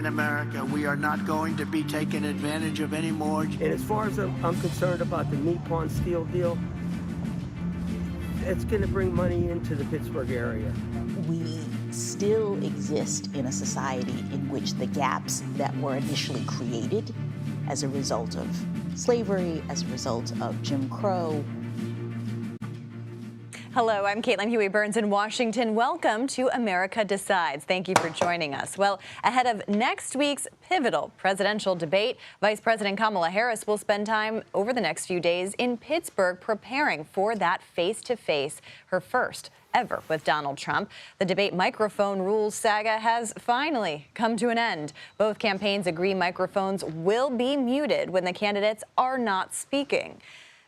In America, we are not going to be taken advantage of anymore. And as far as I'm concerned about the Nippon Steel deal, it's going to bring money into the Pittsburgh area. We still exist in a society in which the gaps that were initially created as a result of slavery, as a result of Jim Crow. Hello, I'm Caitlin Huey-Burns in Washington. Welcome to America Decides. Thank you for joining us. Well, ahead of next week's pivotal presidential debate, Vice President Kamala Harris will spend time over the next few days in Pittsburgh preparing for that face-to-face, her first ever with Donald Trump. The debate microphone rules saga has finally come to an end. Both campaigns agree microphones will be muted when the candidates are not speaking.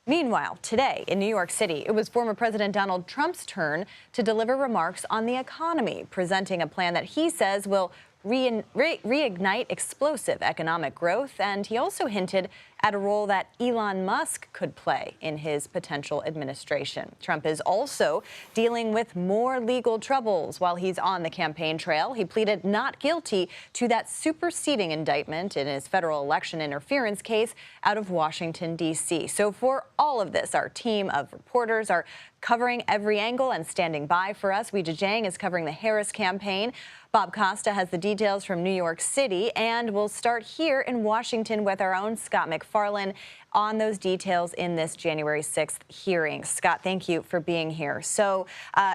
Meanwhile, today in New York City, it was former President Donald Trump's turn to deliver remarks on the economy, presenting a plan that he says will reignite explosive economic growth. And he also hinted at a role that Elon Musk could play in his potential administration. Trump is also dealing with more legal troubles while he's on the campaign trail. He pleaded not guilty to that superseding indictment in his federal election interference case out of Washington, D.C. So for all of this, our team of reporters are covering every angle and standing by for us. Weijia Jiang is covering the Harris campaign. Bob Costa has the details from New York City, and we'll start here in Washington with our own Scott McFarland on those details in this January 6th hearing. Scott, thank you for being here. So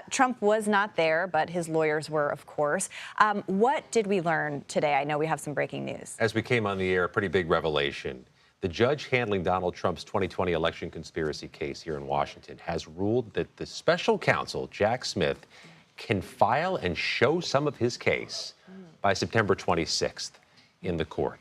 Trump was not there, but his lawyers were, of course. What did we learn today? I know we have some breaking news. As we came on the air, a pretty big revelation. The judge handling Donald Trump's 2020 election conspiracy case here in Washington has ruled that the special counsel, Jack Smith, can file and show some of his case by September 26th in the court.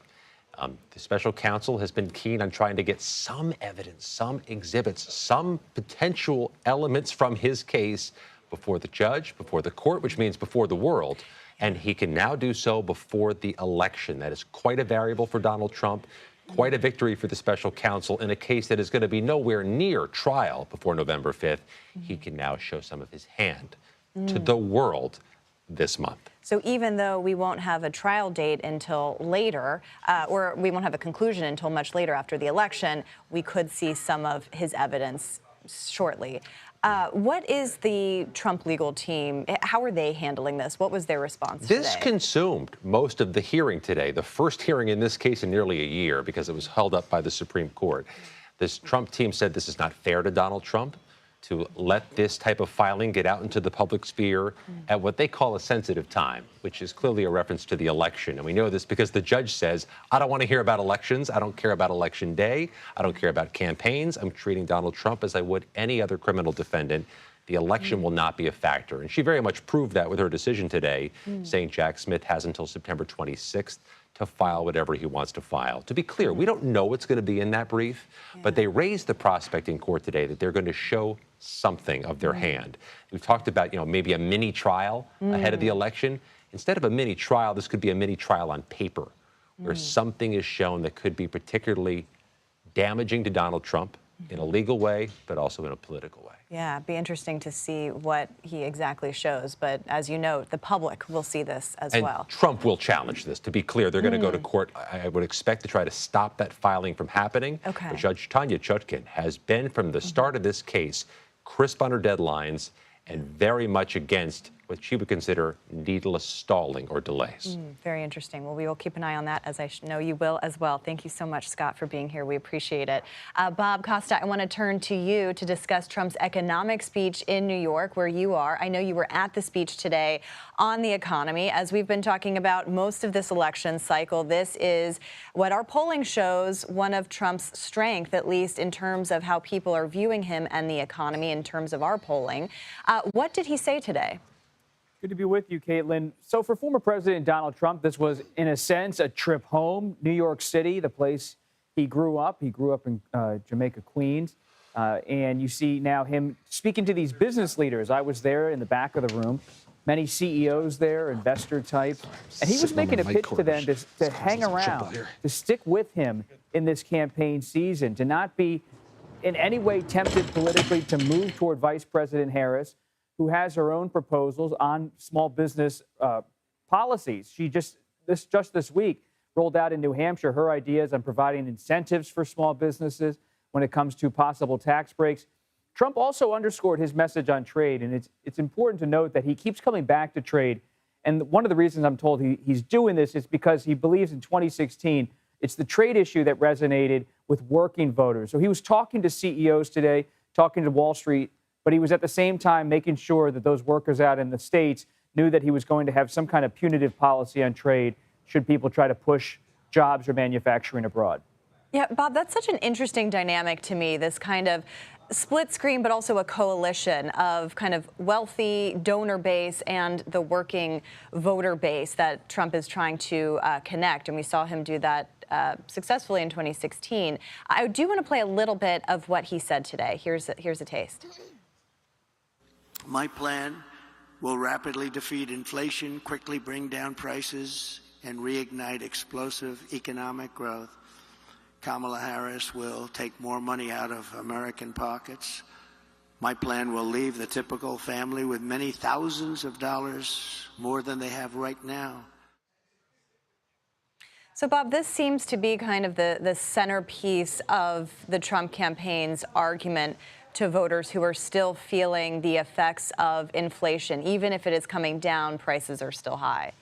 The special counsel has been keen on trying to get some evidence, some exhibits, some potential elements from his case before the judge, before the court, which means before the world. And he can now do so before the election. That is quite a variable for Donald Trump, quite a victory for the special counsel in a case that is going to be nowhere near trial before November 5th. He can now show some of his hand to the world this month. So even though we won't have a trial date until later, or we won't have a conclusion until much later after the election, we could see some of his evidence shortly. What is the Trump legal team? How are they handling this? What was their response today? This consumed most of the hearing today, the first hearing in this case in nearly a year because it was held up by the Supreme Court. This Trump team said this is not fair to Donald Trump to let this type of filing get out into the public sphere at what they call a sensitive time, which is clearly a reference to the election. And we know this because the judge says, I don't want to hear about elections. I don't care about election day. I don't care about campaigns. I'm treating Donald Trump as I would any other criminal defendant. The election will not be a factor. And she very much proved that with her decision today, saying Jack Smith has until September 26th to file whatever he wants to file. To be clear, we don't know what's going to be in that brief, but they raised the prospect in court today that they're going to show something of their hand. We've talked about, maybe a mini trial ahead of the election. Instead of a mini trial, this could be a mini trial on paper, where something is shown that could be particularly damaging to Donald Trump in a legal way, but also in a political way. Yeah, it'd be interesting to see what he exactly shows. But as you note, the public will see this as well. Trump will challenge this. To be clear, they're going to go to court. I would expect to try to stop that filing from happening. Okay. But Judge Tanya Chutkan has been, from the start of this case, crisp on her deadlines and very much against what she would consider needless stalling or delays. Very interesting. Well, we will keep an eye on that, as I know you will as well. Thank you so much, Scott, for being here. We appreciate it. Bob Costa, I want to turn to you to discuss Trump's economic speech in New York, where you are. I know you were at the speech today on the economy. As we've been talking about most of this election cycle, this is what our polling shows one of Trump's strength, at least in terms of how people are viewing him and the economy in terms of our polling. What did he say today? Good to be with you, Caitlin. So for former President Donald Trump, this was, in a sense, a trip home. New York City, the place he grew up. He grew up in Jamaica, Queens. And you see now him speaking to these business leaders. I was there in the back of the room. Many CEOs there, investor types. And he was making a pitch to them to hang around, to stick with him in this campaign season, to not be in any way tempted politically to move toward Vice President Harris, who has her own proposals on small business policies. She just just this week, rolled out in New Hampshire her ideas on providing incentives for small businesses when it comes to possible tax breaks. Trump also underscored his message on trade, and it's important to note that he keeps coming back to trade. And one of the reasons I'm told he's doing this is because he believes in 2016, it's the trade issue that resonated with working voters. So he was talking to CEOs today, talking to Wall Street, but he was at the same time making sure that those workers out in the States knew that he was going to have some kind of punitive policy on trade should people try to push jobs or manufacturing abroad. Yeah, Bob, that's such an interesting dynamic to me, this kind of split screen, but also a coalition of kind of wealthy donor base and the working voter base that Trump is trying to connect. And we saw him do that successfully in 2016. I do want to play a little bit of what he said today. Here's a taste. My plan will rapidly defeat inflation, quickly bring down prices, and reignite explosive economic growth. Kamala Harris will take more money out of American pockets. My plan will leave the typical family with many thousands of dollars more than they have right now. So, Bob, this seems to be kind of the centerpiece of the Trump campaign's argument to voters who are still feeling the effects of inflation. Even if it is coming down, prices are still high.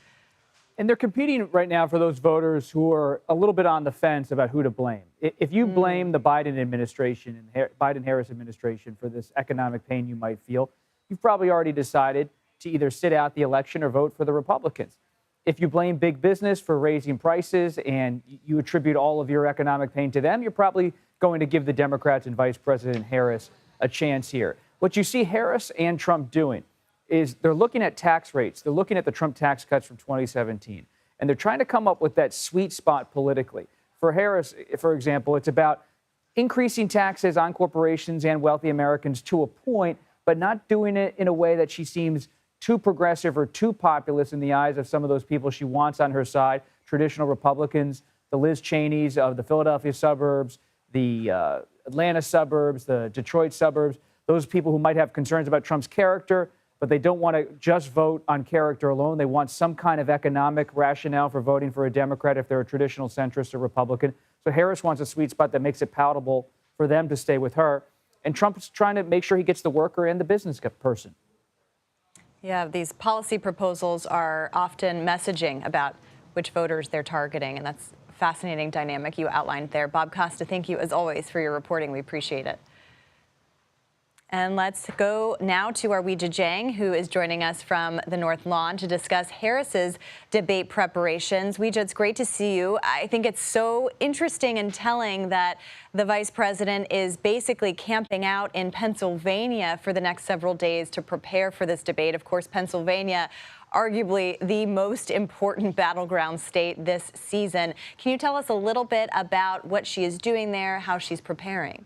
And they're competing right now for those voters who are a little bit on the fence about who to blame. If you blame the Biden administration and Biden-Harris administration for this economic pain you might feel, you've probably already decided to either sit out the election or vote for the Republicans. If you blame big business for raising prices and you attribute all of your economic pain to them, you're probably going to give the Democrats and Vice President Harris a chance here. What you see Harris and Trump doing is they're looking at tax rates. They're looking at the Trump tax cuts from 2017, and they're trying to come up with that sweet spot politically. For Harris, for example, it's about increasing taxes on corporations and wealthy Americans to a point, but not doing it in a way that she seems too progressive or too populist in the eyes of some of those people she wants on her side, traditional Republicans, the Liz Cheneys of the Philadelphia suburbs, the Atlanta suburbs, the Detroit suburbs, those people who might have concerns about Trump's character, but they don't want to just vote on character alone. They want some kind of economic rationale for voting for a Democrat if they're a traditional centrist or Republican. So Harris wants a sweet spot that makes it palatable for them to stay with her. And Trump's trying to make sure he gets the worker and the business person. Yeah, these policy proposals are often messaging about which voters they're targeting, and that's a fascinating dynamic you outlined there. Bob Costa, thank you as always for your reporting. We appreciate it. And let's go now to our Weijia Jiang, who is joining us from the North Lawn to discuss Harris's debate preparations. Weijia, it's great to see you. I think it's so interesting and telling that the vice president is basically camping out in Pennsylvania for the next several days to prepare for this debate. Of course, Pennsylvania, arguably the most important battleground state this season. Can you tell us a little bit about what she is doing there, how she's preparing?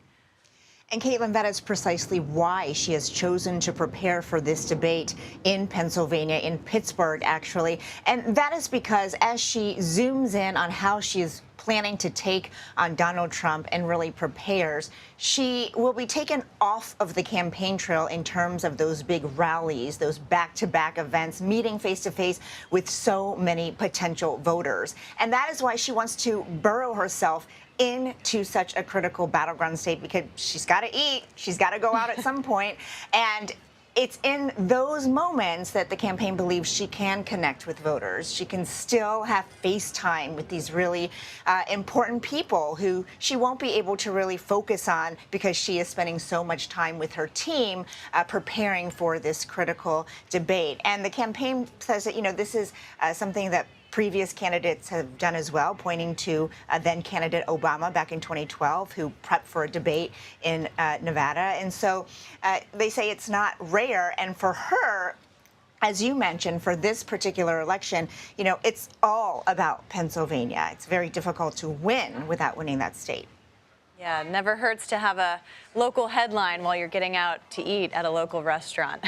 And Caitlin, that is precisely why she has chosen to prepare for this debate in Pennsylvania, in Pittsburgh, actually. And that is because as she zooms in on how she is planning to take on Donald Trump and really prepares, she will be taken off of the campaign trail in terms of those big rallies, those back-to-back events, meeting face-to-face with so many potential voters. And that is why she wants to burrow herself into such a critical battleground state, because she's got to eat, she's got to go out at some point, and it's in those moments that the campaign believes she can connect with voters. She can still have FaceTime with these really important people who she won't be able to really focus on because she is spending so much time with her team preparing for this critical debate. And the campaign says that, you know, this is something that previous candidates have done as well, pointing to then candidate Obama back in 2012, who prepped for a debate in Nevada. And so they say it's not rare. And for her, as you mentioned, for this particular election, you know, it's all about Pennsylvania. It's very difficult to win without winning that state. Yeah, never hurts to have a local headline while you're getting out to eat at a local restaurant.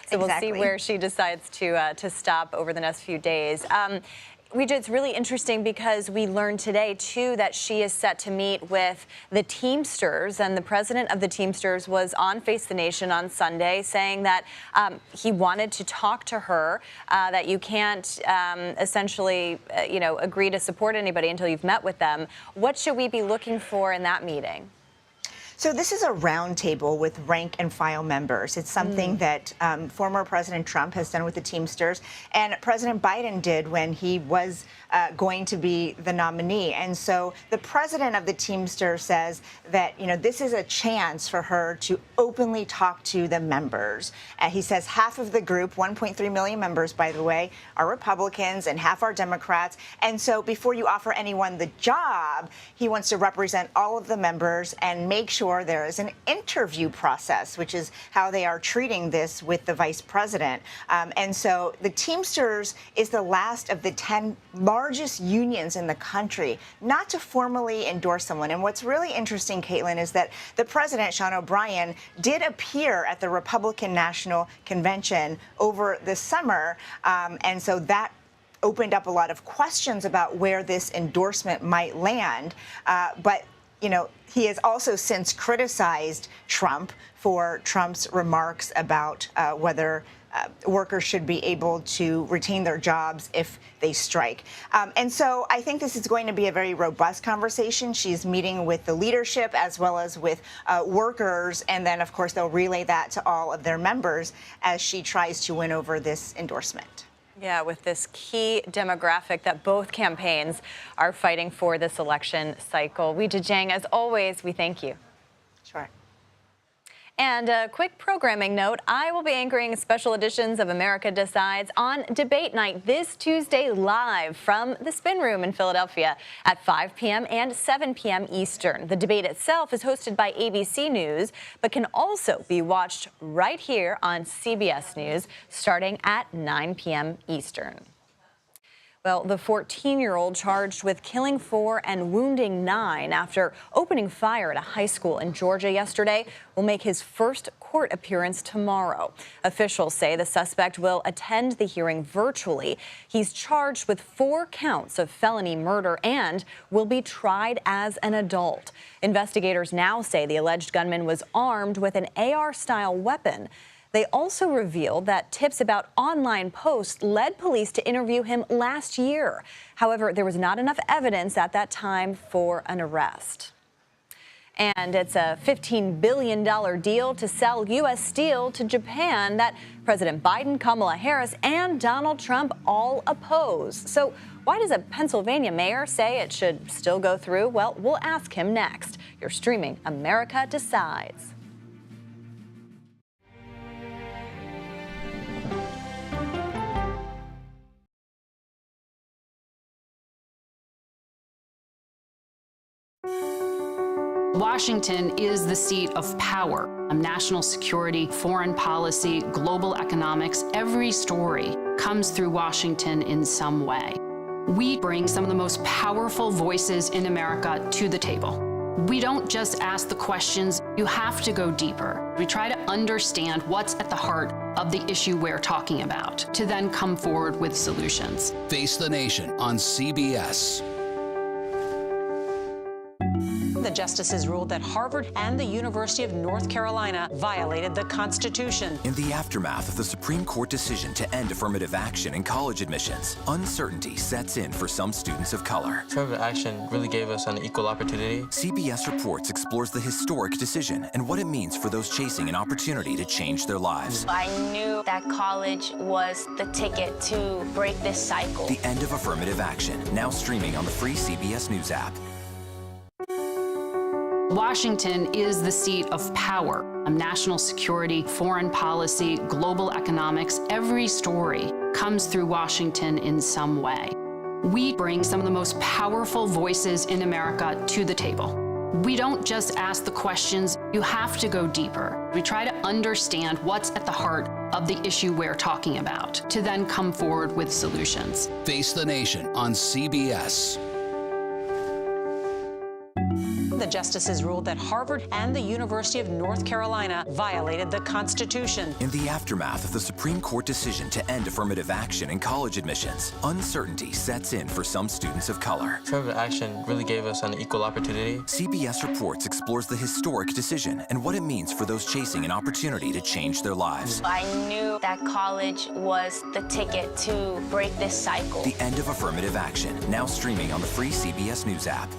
So we'll see where she decides to stop over the next few days. Weija, it's really interesting because we learned today, too, that she is set to meet with the Teamsters, and the president of the Teamsters was on Face the Nation on Sunday saying that he wanted to talk to her, that you can't essentially, agree to support anybody until you've met with them. What should we be looking for in that meeting? So this is a roundtable with rank and file members. It's something that former President Trump has done with the Teamsters, and President Biden did when he was going to be the nominee. And so the president of the Teamsters says that, this is a chance for her to openly talk to the members. He says half of the group, 1.3 million members, by the way, are Republicans and half are Democrats. And so before you offer anyone the job, he wants to represent all of the members and make sure there is an interview process, which is how they are treating this with the vice president. And so the Teamsters is the last of the 10 largest unions in the country not to formally endorse someone. And what's really interesting, Caitlin, is that the president, Sean O'Brien, did appear at the Republican National Convention over the summer. And so that opened up a lot of questions about where this endorsement might land. But he has also since criticized Trump for Trump's remarks about whether workers should be able to retain their jobs if they strike. And so I think this is going to be a very robust conversation. She's meeting with the leadership as well as with workers. And then, of course, they'll relay that to all of their members as she tries to win over this endorsement. Yeah, with this key demographic that both campaigns are fighting for this election cycle. Weija Jiang, as always, we thank you. Sure. And a quick programming note, I will be anchoring special editions of America Decides on Debate Night this Tuesday live from the Spin Room in Philadelphia at 5 p.m. and 7 p.m. Eastern. The debate itself is hosted by ABC News, but can also be watched right here on CBS News starting at 9 p.m. Eastern. Well, the 14-year-old charged with killing 4 and wounding 9 after opening fire at a high school in Georgia yesterday will make his first court appearance tomorrow. Officials say the suspect will attend the hearing virtually. He's charged with 4 counts of felony murder and will be tried as an adult. Investigators now say the alleged gunman was armed with an AR-style weapon. They also revealed that tips about online posts led police to interview him last year. However, there was not enough evidence at that time for an arrest. And it's a $15 billion deal to sell U.S. steel to Japan that President Biden, Kamala Harris, and Donald Trump all oppose. So why does a Pennsylvania mayor say it should still go through? Well, we'll ask him next. You're streaming America Decides. Washington is the seat of power. National security, foreign policy, global economics, every story comes through Washington in some way. We bring some of the most powerful voices in America to the table. We don't just ask the questions, you have to go deeper. We try to understand what's at the heart of the issue we're talking about, to then come forward with solutions. Face the Nation on CBS. The justices ruled that Harvard and the University of North Carolina violated the Constitution. In the aftermath of the Supreme Court decision to end affirmative action in college admissions, uncertainty sets in for some students of color. Affirmative action really gave us an equal opportunity. CBS Reports explores the historic decision and what it means for those chasing an opportunity to change their lives. I knew that college was the ticket to break this cycle. The end of affirmative action, now streaming on the free CBS News app. Washington is the seat of power. National security, foreign policy, global economics, every story comes through Washington in some way. We bring some of the most powerful voices in America to the table. We don't just ask the questions, you have to go deeper. We try to understand what's at the heart of the issue we're talking about, to then come forward with solutions. Face the Nation on CBS. The justices ruled that Harvard and the University of North Carolina violated the Constitution. In the aftermath of the Supreme Court decision to end affirmative action in college admissions, uncertainty sets in for some students of color. Affirmative action really gave us an equal opportunity. CBS Reports explores the historic decision and what it means for those chasing an opportunity to change their lives. I knew that college was the ticket to break this cycle. The end of affirmative action, now streaming on the free CBS News app.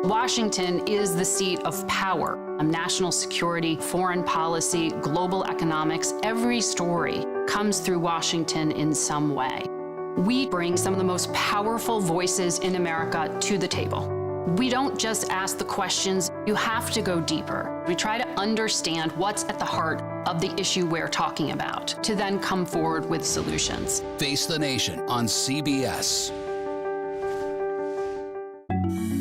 Washington is the seat of power. National security, foreign policy, global economics, every story comes through Washington in some way. We bring some of the most powerful voices in America to the table. We don't just ask the questions, you have to go deeper. We try to understand what's at the heart of the issue we're talking about, to then come forward with solutions. Face the Nation on CBS.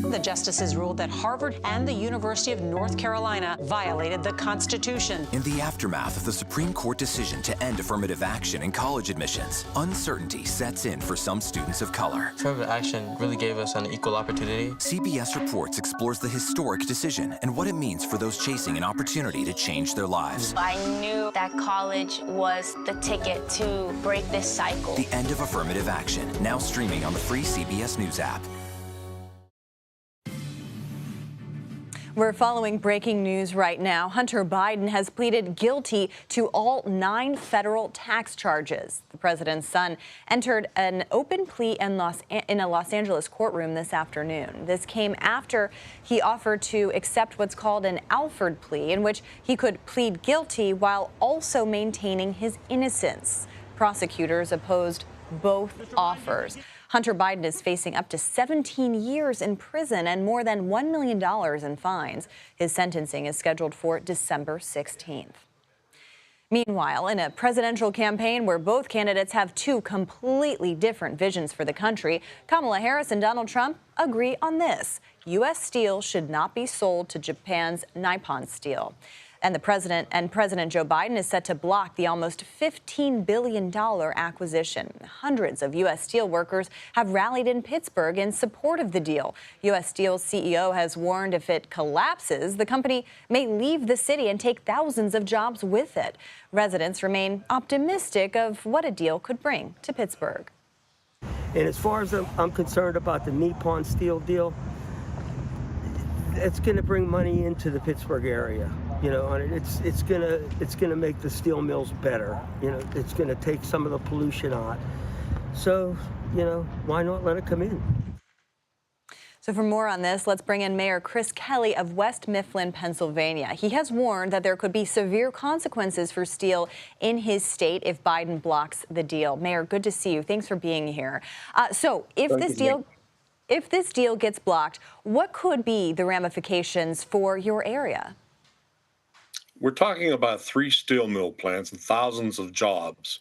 The justices ruled that Harvard and the University of North Carolina violated the Constitution. In the aftermath of the Supreme Court decision to end affirmative action in college admissions, uncertainty sets in for some students of color. Affirmative action really gave us an equal opportunity. CBS Reports explores the historic decision and what it means for those chasing an opportunity to change their lives. I knew that college was the ticket to break this cycle. The end of affirmative action, now streaming on the free CBS News app. We're following breaking news right now. Hunter Biden has pleaded guilty to all 9 federal tax charges. The president's son entered an open plea in a Los Angeles courtroom this afternoon. This came after he offered to accept what's called an Alford plea, in which he could plead guilty while also maintaining his innocence. Prosecutors opposed both offers. Hunter Biden is facing up to 17 years in prison and more than $1 million in fines. His sentencing is scheduled for December 16th. Meanwhile, in a presidential campaign where both candidates have 2 completely different visions for the country, Kamala Harris and Donald Trump agree on this. U.S. steel should not be sold to Japan's Nippon Steel. And President Joe Biden is set to block the almost $15 billion acquisition. Hundreds of U.S. steel workers have rallied in Pittsburgh in support of the deal. U.S. Steel's CEO has warned if it collapses, the company may leave the city and take thousands of jobs with it. Residents remain optimistic of what a deal could bring to Pittsburgh. And as far as I'm concerned about the Nippon Steel deal, it's going to bring money into the Pittsburgh area. You know, and it's gonna make the steel mills better. You know, it's gonna take some of the pollution out. So, you know, why not let it come in? So for more on this, let's bring in Mayor Chris Kelly of West Mifflin, Pennsylvania. He has warned that there could be severe consequences for steel in his state if Biden blocks the deal. Mayor, good to see you. Thanks for being here. So if this deal gets blocked, what could be the ramifications for your area? We're talking about 3 steel mill plants and thousands of jobs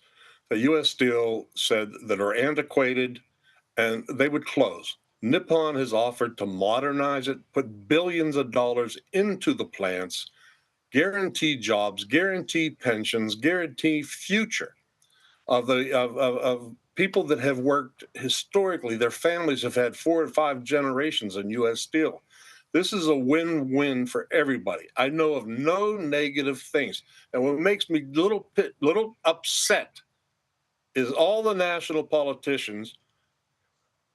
that U.S. Steel said that are antiquated and they would close. Nippon has offered to modernize it, put billions of dollars into the plants, guarantee jobs, guarantee pensions, guarantee future of people that have worked historically. Their families have had 4 or 5 generations in U.S. Steel. This is a win-win for everybody. I know of no negative things. And what makes me little upset is all the national politicians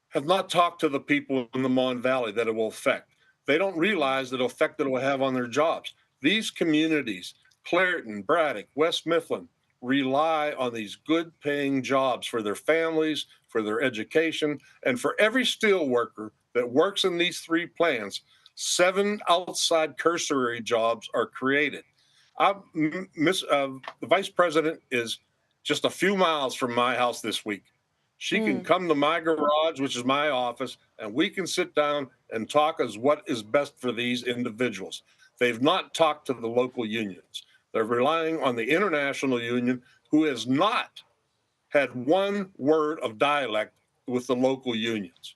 have not talked to the people in the Mon Valley that it will affect. They don't realize the effect that it will have on their jobs. These communities, Clairton, Braddock, West Mifflin, rely on these good-paying jobs for their families, for their education, and for every steel worker that works in these 3 plants. 7 outside cursory jobs are created. The vice president is just a few miles from my house this week. She can come to my garage, which is my office, and we can sit down and talk as what is best for these individuals. They've not talked to the local unions. They're relying on the international union, who has not had one word of dialect with the local unions.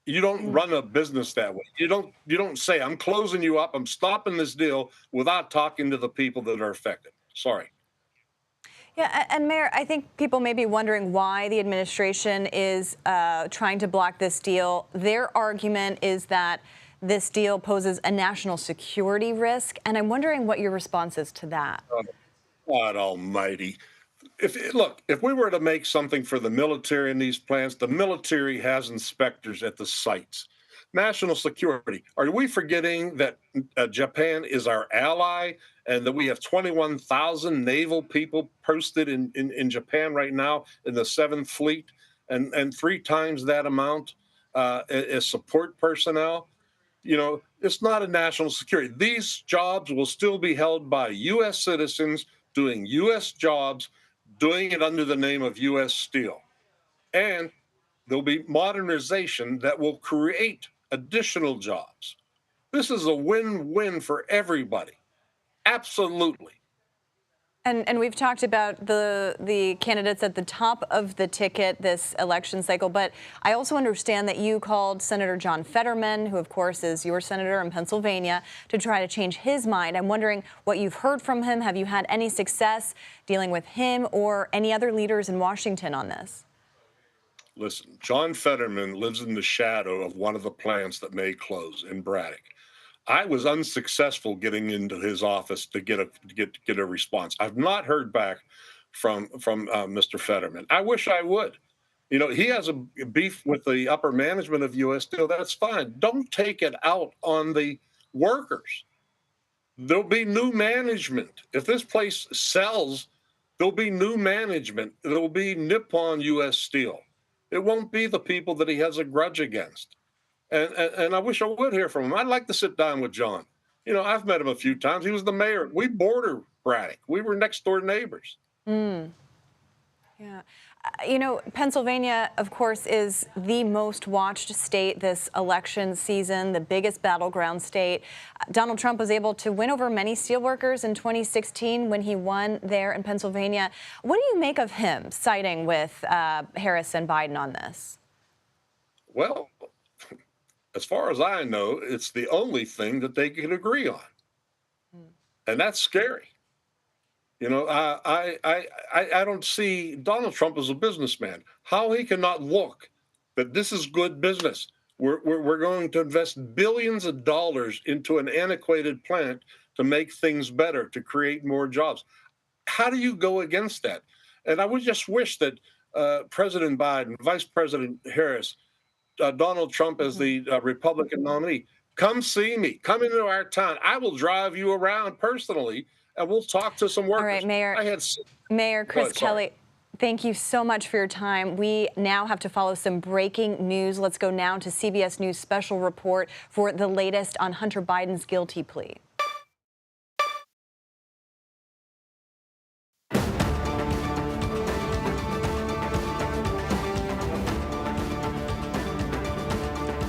You don't run a business that way. You don't say, I'm closing you up, I'm stopping this deal without talking to the people that are affected. Sorry. Yeah, and Mayor, I think people may be wondering why the administration is trying to block this deal. Their argument is that this deal poses a national security risk, and I'm wondering what your response is to that. God almighty. If we were to make something for the military in these plants, the military has inspectors at the sites. National security. Are we forgetting that Japan is our ally and that we have 21,000 naval people posted in Japan right now in the 7th Fleet and 3 times that amount as support personnel? You know, it's not a national security. These jobs will still be held by U.S. citizens doing U.S. jobs, doing it under the name of U.S. Steel. And there'll be modernization that will create additional jobs. This is a win-win for everybody. Absolutely. And we've talked about the candidates at the top of the ticket this election cycle, but I also understand that you called Senator John Fetterman, who of course is your senator in Pennsylvania, to try to change his mind. I'm wondering what you've heard from him. Have you had any success dealing with him or any other leaders in Washington on this? Listen, John Fetterman lives in the shadow of one of the plants that may close in Braddock. I was unsuccessful getting into his office to get a response. I've not heard back from Mr. Fetterman. I wish I would. You know, he has a beef with the upper management of U.S. Steel. That's fine. Don't take it out on the workers. There'll be new management. If this place sells, there'll be new management. It'll be Nippon U.S. Steel. It won't be the people that he has a grudge against. And I wish I would hear from him. I'd like to sit down with John. You know, I've met him a few times. He was the mayor. We border Braddock. We were next door neighbors. Yeah. You know, Pennsylvania, of course, is the most watched state this election season, the biggest battleground state. Donald Trump was able to win over many steelworkers in 2016 when he won there in Pennsylvania. What do you make of him siding with Harris and Biden on this? Well, as far as I know, it's the only thing that they can agree on. And that's scary. You know, I don't see Donald Trump as a businessman. How he cannot look that this is good business. We're going to invest billions of dollars into an antiquated plant to make things better, to create more jobs. How do you go against that? And I would just wish that President Biden, Vice President Harris, Donald Trump as the Republican nominee, come see me, come into our town. I will drive you around personally, and we'll talk to some workers. All right, Mayor. Mayor Chris Kelly, thank you so much for your time. We now have to follow some breaking news. Let's go now to CBS News special report for the latest on Hunter Biden's guilty plea.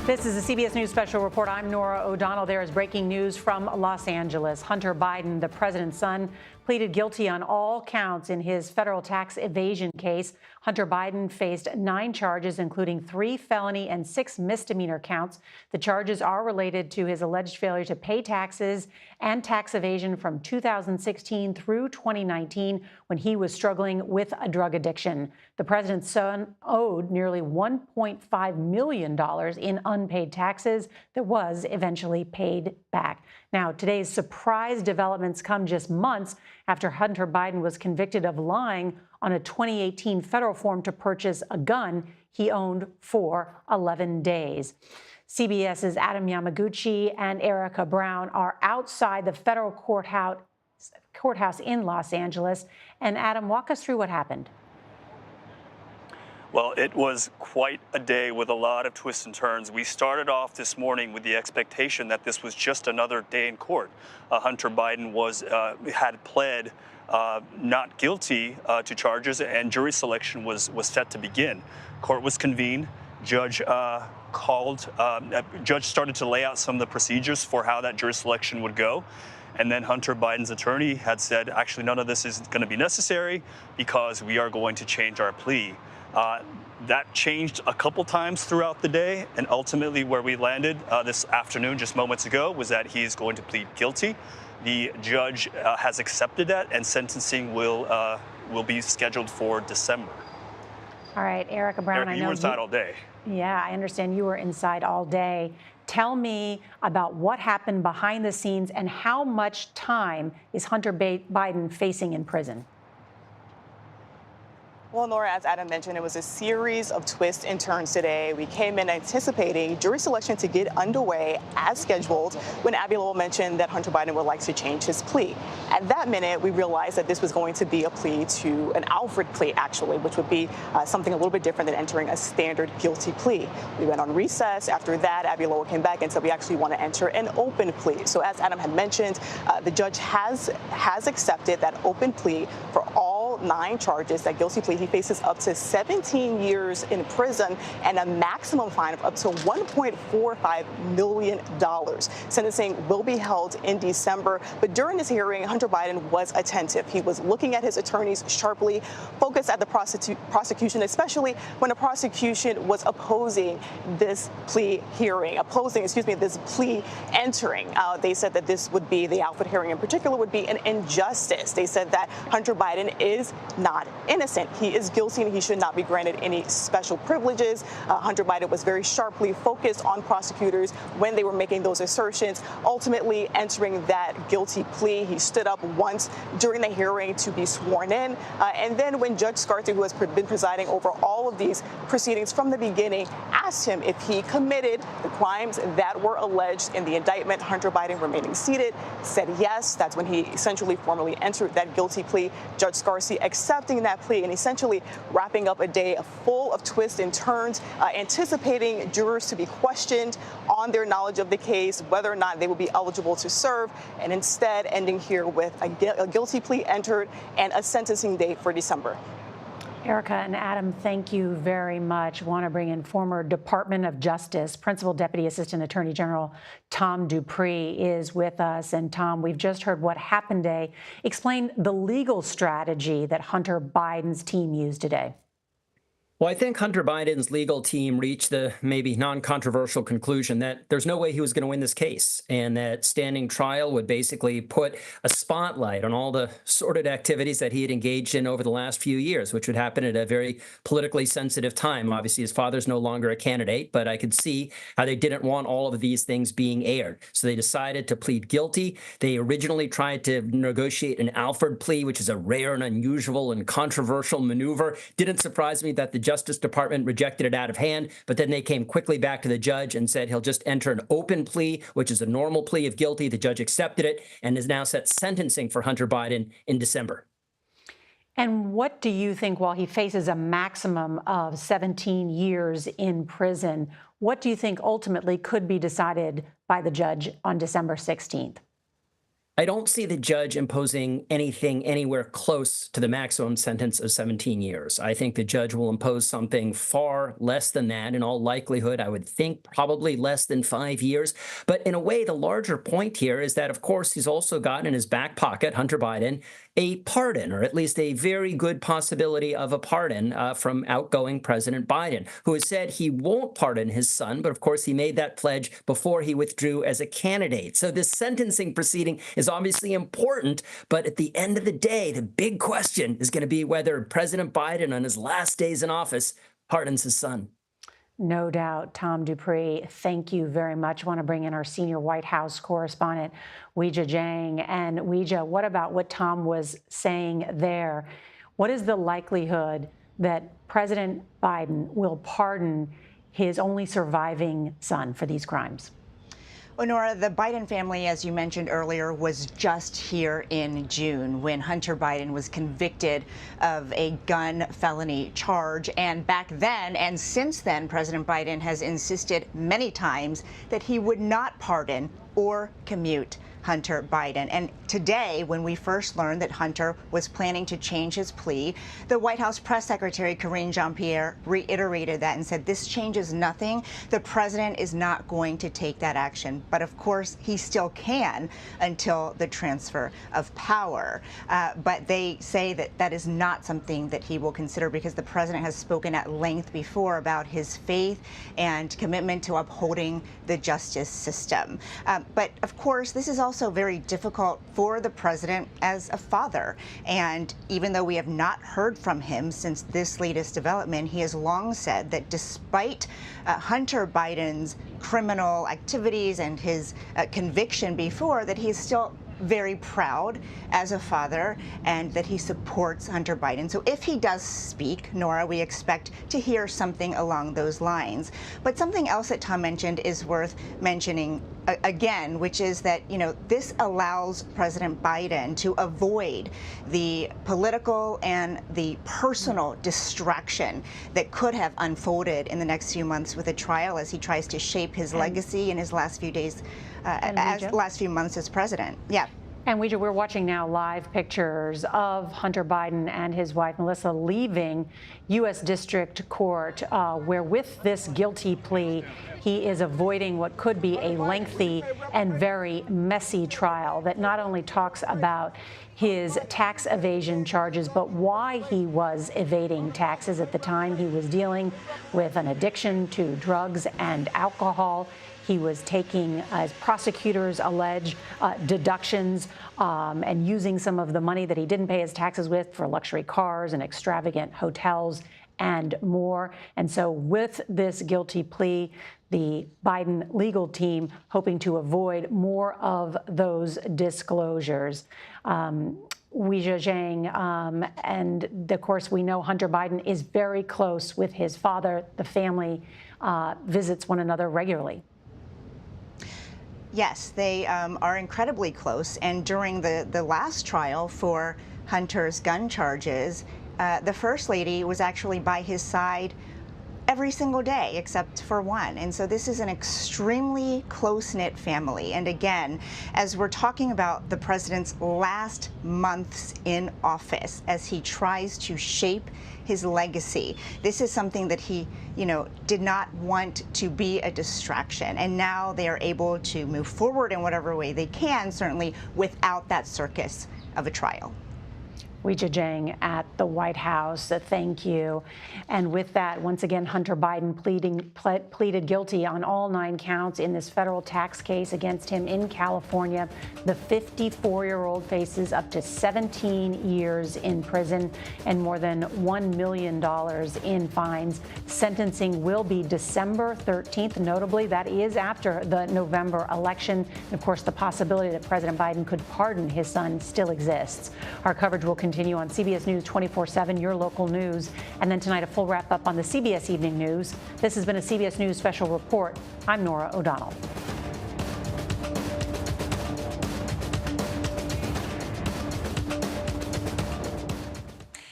This is a CBS News special report. I'm Nora O'Donnell. There is breaking news from Los Angeles. Hunter Biden, the president's son, pleaded guilty on all counts in his federal tax evasion case. Hunter Biden faced 9 charges, including 3 felony and 6 misdemeanor counts. The charges are related to his alleged failure to pay taxes and tax evasion from 2016 through 2019 when he was struggling with a drug addiction. The president's son owed nearly $1.5 million in unpaid taxes that was eventually paid back. Now, today's surprise developments come just months after Hunter Biden was convicted of lying on a 2018 federal form to purchase a gun he owned for 11 days. CBS's Adam Yamaguchi and Erica Brown are outside the federal courthouse in Los Angeles. And Adam, walk us through what happened. Well, it was quite a day with a lot of twists and turns. We started off this morning with the expectation that this was just another day in court. Hunter Biden had pled not guilty to charges, and jury selection was set to begin. Court was convened. Judge started to lay out some of the procedures for how that jury selection would go. And then Hunter Biden's attorney had said, actually, none of this is going to be necessary because we are going to change our plea. That changed a couple times throughout the day, and ultimately where we landed this afternoon, just moments ago, was that he's going to plead guilty. The judge has accepted that, and sentencing will will be scheduled for December. All right, Erica Brown, Erica, I know you were inside all day. Yeah, I understand you were inside all day. Tell me about what happened behind the scenes and how much time is Hunter Biden facing in prison? Well, Nora, as Adam mentioned, it was a series of twists and turns today. We came in anticipating jury selection to get underway as scheduled when Abby Lowell mentioned that Hunter Biden would like to change his plea. At that minute, we realized that this was going to be a plea to an Alfred plea, actually, which would be something a little bit different than entering a standard guilty plea. We went on recess. After that, Abby Lowell came back and said we actually want to enter an open plea. So as Adam had mentioned, the judge has accepted that open plea for all 9 charges, that guilty plea. He faces up to 17 years in prison and a maximum fine of up to $1.45 million. Sentencing will be held in December. But during this hearing, Hunter Biden was attentive. He was looking at his attorneys sharply, focused at the prosecution, especially when the prosecution was opposing this plea hearing, this plea entering. They said that this would be, the Alfred hearing in particular, would be an injustice. They said that Hunter Biden is not innocent. He is guilty and he should not be granted any special privileges. Hunter Biden was very sharply focused on prosecutors when they were making those assertions, ultimately entering that guilty plea. He stood up once during the hearing to be sworn in. And then when Judge Scarthy, who has been presiding over all of these proceedings from the beginning, asked him if he committed the crimes that were alleged in the indictment, Hunter Biden, remaining seated, said yes. That's when he essentially formally entered that guilty plea. Judge Scarthy accepting that plea and essentially wrapping up a day full of twists and turns, anticipating jurors to be questioned on their knowledge of the case, whether or not they will be eligible to serve, and instead ending here with a guilty plea entered and a sentencing date for December. Erica and Adam, thank you very much. I want to bring in former Department of Justice, Principal Deputy Assistant Attorney General Tom Dupree is with us. And Tom, we've just heard what happened today. Explain the legal strategy that Hunter Biden's team used today. Well, I think Hunter Biden's legal team reached the maybe non-controversial conclusion that there's no way he was going to win this case, and that standing trial would basically put a spotlight on all the sordid activities that he had engaged in over the last few years, which would happen at a very politically sensitive time. Obviously, his father's no longer a candidate, but I could see how they didn't want all of these things being aired. So they decided to plead guilty. They originally tried to negotiate an Alfred plea, which is a rare and unusual and controversial maneuver. Didn't surprise me that the Justice Department rejected it out of hand, but then they came quickly back to the judge and said he'll just enter an open plea, which is a normal plea of guilty. The judge accepted it and is now set sentencing for Hunter Biden in December. And what do you think, while he faces a maximum of 17 years in prison, what do you think ultimately could be decided by the judge on December 16th? I don't see the judge imposing anything anywhere close to the maximum sentence of 17 years. I think the judge will impose something far less than that. In all likelihood, I would think probably less than 5 years. But in a way, the larger point here is that, of course, he's also got in his back pocket, Hunter Biden, a pardon, or at least a very good possibility of a pardon from outgoing President Biden, who has said he won't pardon his son. But of course, he made that pledge before he withdrew as a candidate. So this sentencing proceeding is obviously important. But at the end of the day, the big question is going to be whether President Biden, on his last days in office, pardons his son. No doubt. Tom Dupree, thank you very much. I want to bring in our senior White House correspondent, Weijia Jiang. And Weijia, what about what Tom was saying there? What is the likelihood that President Biden will pardon his only surviving son for these crimes? Well, Nora, the Biden family, as you mentioned earlier, was just here in June when Hunter Biden was convicted of a gun felony charge. And back then and since then, President Biden has insisted many times that he would not pardon or commute Hunter Biden. And today, when we first learned that Hunter was planning to change his plea, the White House press secretary, Karine Jean-Pierre, reiterated that and said, this changes nothing. The president is not going to take that action. But of course, he still can until the transfer of power. But they say that that is not something that he will consider because the president has spoken at length before about his faith and commitment to upholding the justice system. But of course, this is also also very difficult for the president as a father. And even though we have not heard from him since this latest development, he has long said that despite Hunter Biden's criminal activities and his conviction before, that he's still very proud as a father and that he supports Hunter Biden. So if he does speak, Nora, we expect to hear something along those lines. But something else that Tom mentioned is worth mentioning again, which is that, you know, this allows President Biden to avoid the political and the personal distraction that could have unfolded in the next few months with a trial as he tries to shape his legacy in his last few days, last few months as president. Yeah. And we're watching now live pictures of Hunter Biden and his wife, Melissa, leaving U.S. District Court, where with this guilty plea, he is avoiding what could be a lengthy and very messy trial that not only talks about his tax evasion charges, but why he was evading taxes at the time. He was dealing with an addiction to drugs and alcohol. He was taking, as prosecutors allege, deductions and using some of the money that he didn't pay his taxes with for luxury cars and extravagant hotels and more. And so with this guilty plea, the Biden legal team hoping to avoid more of those disclosures. Weijia Zhang, and of course we know Hunter Biden is very close with his father. The family visits one another regularly. Yes, they are incredibly close. And during the last trial for Hunter's gun charges, the First Lady was actually by his side every single day except for one. And so this is an extremely close-knit family. And again, as we're talking about the president's last months in office, as he tries to shape his legacy, this is something that he, you know, did not want to be a distraction. And now they are able to move forward in whatever way they can, certainly without that circus of a trial. Weijia Zhang at the White House. Thank you. And with that, once again, Hunter Biden pleaded guilty on all 9 counts in this federal tax case against him in California. The 54-year-old faces up to 17 years in prison and more than $1 million in fines. Sentencing will be December 13th. Notably, that is after the November election. And of course, the possibility that President Biden could pardon his son still exists. Our coverage will continue on CBS News 24/7, your local news. And then tonight, a full wrap-up on the CBS Evening News. This has been a CBS News special report. I'm Nora O'Donnell.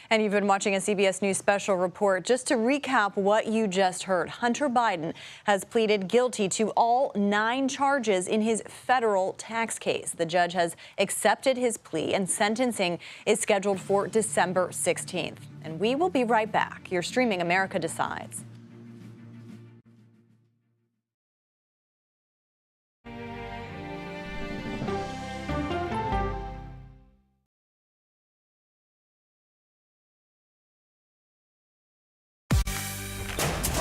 And you've been watching a CBS News special report. Just to recap what you just heard, Hunter Biden has pleaded guilty to all 9 charges in his federal tax case. The judge has accepted his plea, and sentencing is scheduled for December 16th. And we will be right back. You're streaming America Decides.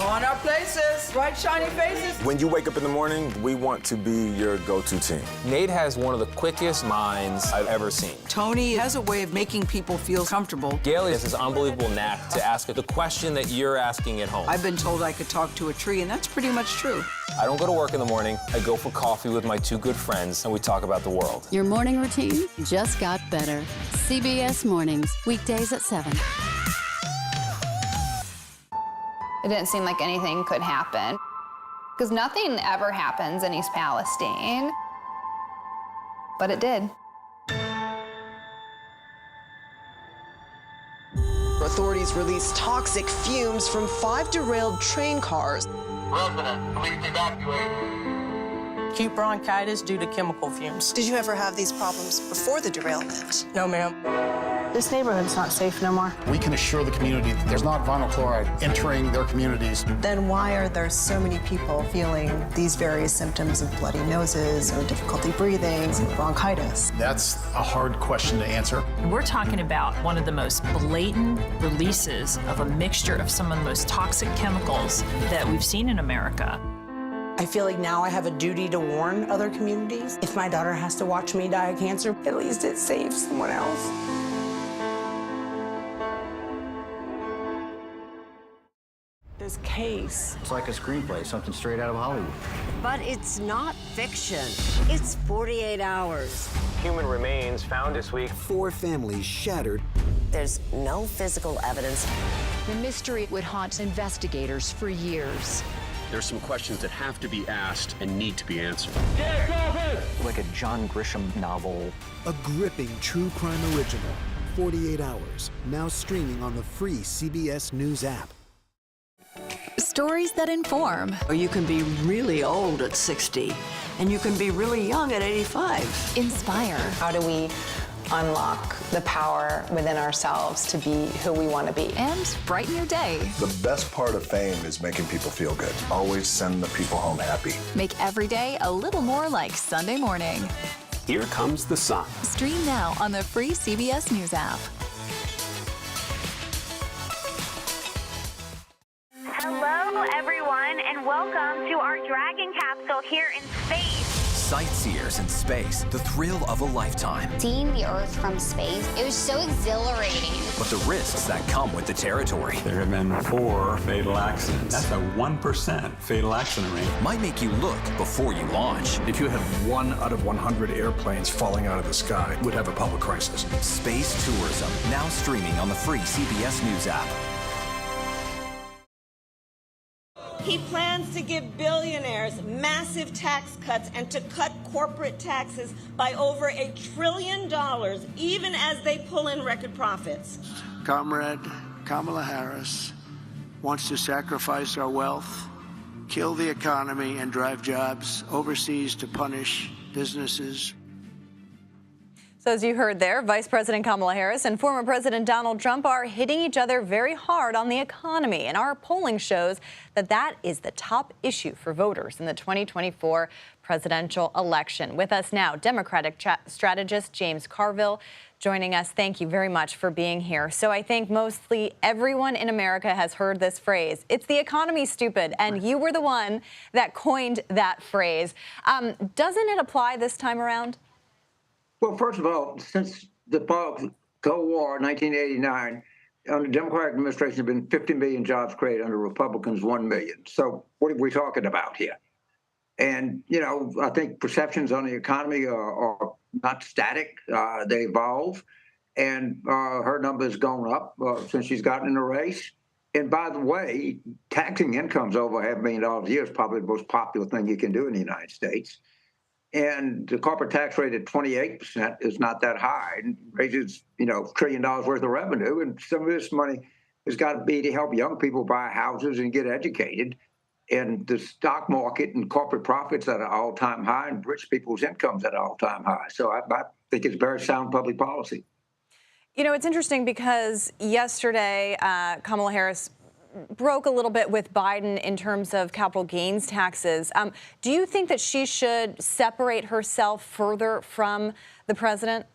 On our places, bright, shiny faces. When you wake up in the morning, we want to be your go-to team. Nate has one of the quickest minds I've ever seen. Tony has a way of making people feel comfortable. Gail has this unbelievable knack to ask the question that you're asking at home. I've been told I could talk to a tree, and that's pretty much true. I don't go to work in the morning. I go for coffee with my 2 good friends, and we talk about the world. Your morning routine just got better. CBS Mornings, weekdays at 7. It didn't seem like anything could happen, because nothing ever happens in East Palestine, but it did. Authorities released toxic fumes from 5 derailed train cars. Resident, please evacuate. Acute bronchitis due to chemical fumes. Did you ever have these problems before the derailment? No, ma'am. This neighborhood's not safe no more. We can assure the community that there's not vinyl chloride entering their communities. Then why are there so many people feeling these various symptoms of bloody noses or difficulty breathing and bronchitis? That's a hard question to answer. We're talking about one of the most blatant releases of a mixture of some of the most toxic chemicals that we've seen in America. I feel like now I have a duty to warn other communities. If my daughter has to watch me die of cancer, at least it saves someone else. This case. It's like a screenplay, something straight out of Hollywood. But it's not fiction. It's 48 hours. Human remains found this week. 4 families shattered. There's no physical evidence. The mystery would haunt investigators for years. There's some questions that have to be asked and need to be answered. Like a John Grisham novel. A gripping true crime original. 48 hours. Now streaming on the free CBS News app. Stories that inform. You can be really old at 60, and you can be really young at 85. Inspire. How do we unlock the power within ourselves to be who we want to be? And brighten your day. The best part of fame is making people feel good. Always send the people home happy. Make every day a little more like Sunday morning. Here comes the sun. Stream now on the free CBS News app. Hello, everyone, and welcome to our Dragon capsule here in space. Sightseers in space, the thrill of a lifetime. Seeing the Earth from space, it was so exhilarating. But the risks that come with the territory. There have been 4 fatal accidents. That's a 1% fatal accident rate. Might make you look before you launch. If you had 1 out of 100 airplanes falling out of the sky, we'd have a public crisis. Space tourism, now streaming on the free CBS News app. He plans to give billionaires massive tax cuts and to cut corporate taxes by over $1 trillion, even as they pull in record profits. Comrade Kamala Harris wants to sacrifice our wealth, kill the economy, and drive jobs overseas to punish businesses. So as you heard there, Vice President Kamala Harris and former President Donald Trump are hitting each other very hard on the economy. And our polling shows that that is the top issue for voters in the 2024 presidential election. With us now, Democratic strategist James Carville joining us. Thank you very much for being here. So I think mostly everyone in America has heard this phrase. It's the economy, stupid. And you were the one that coined that phrase. Doesn't it apply this time around? Well, first of all, since the Cold War, 1989, under the Democratic administration, there have been 50 million jobs created. Under Republicans, 1 million. So what are we talking about here? And, you know, I think perceptions on the economy are not static. They evolve. And her number has gone up since she's gotten in the race. And by the way, taxing incomes over $500 million a year is probably the most popular thing you can do in the United States. And the corporate tax rate at 28% is not that high. It raises, you know, $1 trillion worth of revenue. And some of this money has got to be to help young people buy houses and get educated. And the stock market and corporate profits at an all-time high, and rich people's incomes at an all-time high. So I think it's very sound public policy. You know, it's interesting because yesterday, Kamala Harris broke a little bit with Biden in terms of capital gains taxes. Do you think that she should separate herself further from the president?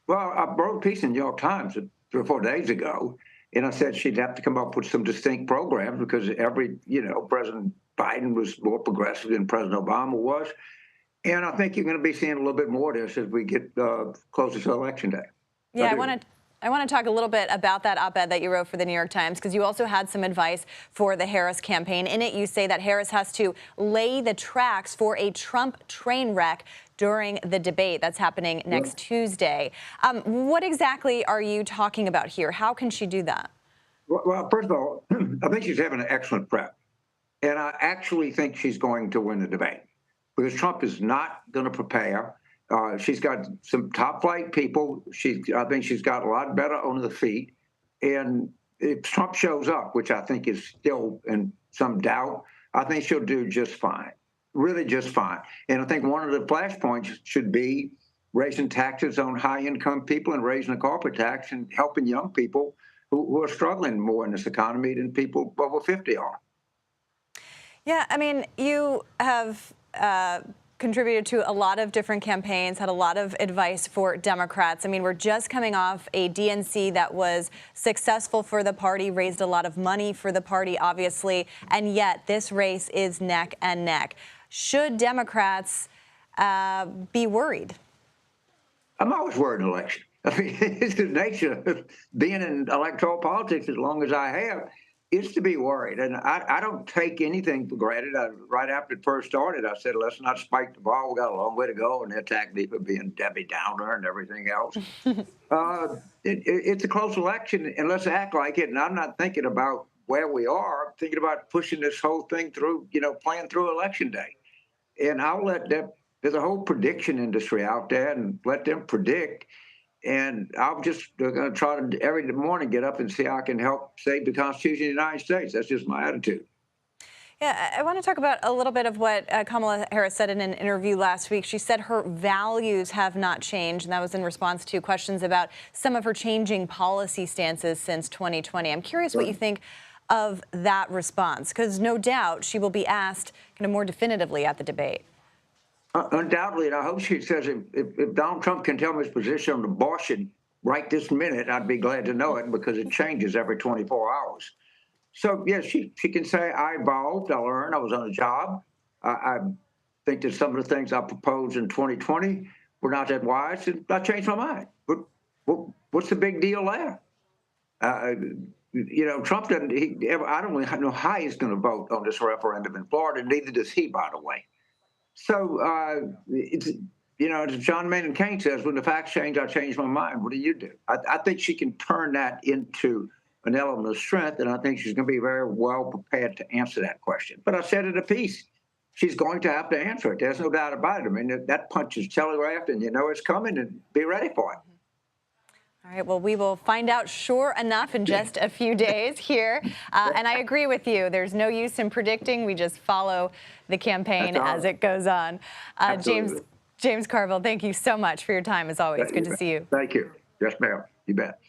Well, I wrote a piece in the New York Times 3 or 4 days ago, and I said she'd have to come up with some distinct programs because President Biden was more progressive than President Obama was. And I think you're going to be seeing a little bit more of this as we get closer to Election Day. Yeah, I want to talk a little bit about that op-ed that you wrote for the New York Times, because you also had some advice for the Harris campaign. In it, you say that Harris has to lay the tracks for a Trump train wreck during the debate that's happening next Tuesday. What exactly are you talking about here? How can she do that? Well, first of all, I think she's having an excellent prep. And I actually think she's going to win the debate because Trump is not going to prepare. She's got some top-flight people. I think she's got a lot better on the feet. And if Trump shows up, which I think is still in some doubt, I think she'll do just fine, really just fine. And I think one of the flashpoints should be raising taxes on high-income people and raising the corporate tax and helping young people who are struggling more in this economy than people over 50 are. Yeah, I mean, you have contributed to a lot of different campaigns, had a lot of advice for Democrats. I mean, we're just coming off a DNC that was successful for the party, raised a lot of money for the party, obviously, and yet this race is neck and neck. Should Democrats be worried? I'm always worried in an election. I mean, it's the nature of being in electoral politics as long as I have, is to be worried. And I don't take anything for granted. Right after it first started, I said, let's not spike the ball. We got a long way to go. And they attacked me for being Debbie Downer and everything else. It's a close election, and let's act like it. And I'm not thinking about where we are. I'm thinking about pushing this whole thing through, playing through Election Day. And I'll let them, there's a whole prediction industry out there, and let them predict. And I'm just going to try to every morning get up and see how I can help save the Constitution of the United States. That's just my attitude. Yeah, I want to talk about a little bit of what Kamala Harris said in an interview last week. She said her values have not changed, and that was in response to questions about some of her changing policy stances since 2020. I'm curious what you think of that response, because no doubt she will be asked kind of more definitively at the debate. Undoubtedly, and I hope she says if Donald Trump can tell me his position on abortion right this minute, I'd be glad to know it, because it changes every 24 hours. So, yes, she can say, I evolved, I learned, I was on a job. I think that some of the things I proposed in 2020 were not that wise, and I changed my mind. But what's the big deal there? Trump doesn't, I don't know how he's going to vote on this referendum in Florida, neither does he, by the way. So, as John Maynard Keynes says, when the facts change, I change my mind. What do you do? I think she can turn that into an element of strength, and I think she's going to be very well prepared to answer that question. But I said in a piece, she's going to have to answer it. There's no doubt about it. I mean, that punch is telegraphed, and you know it's coming, and be ready for it. All right, well, we will find out sure enough in just a few days here. And I agree with you. There's no use in predicting. We just follow the campaign as it goes on. James Carville, thank you so much for your time, as always. Good to see you. Thank you. Yes, ma'am. You bet.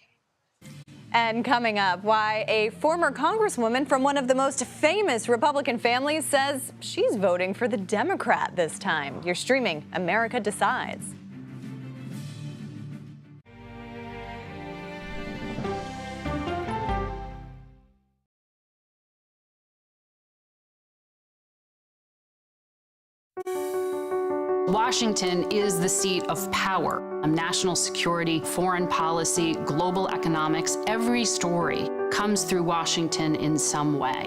And coming up, why a former congresswoman from one of the most famous Republican families says she's voting for the Democrat this time. You're streaming America Decides. Washington is the seat of power. National security, foreign policy, global economics, every story comes through Washington in some way.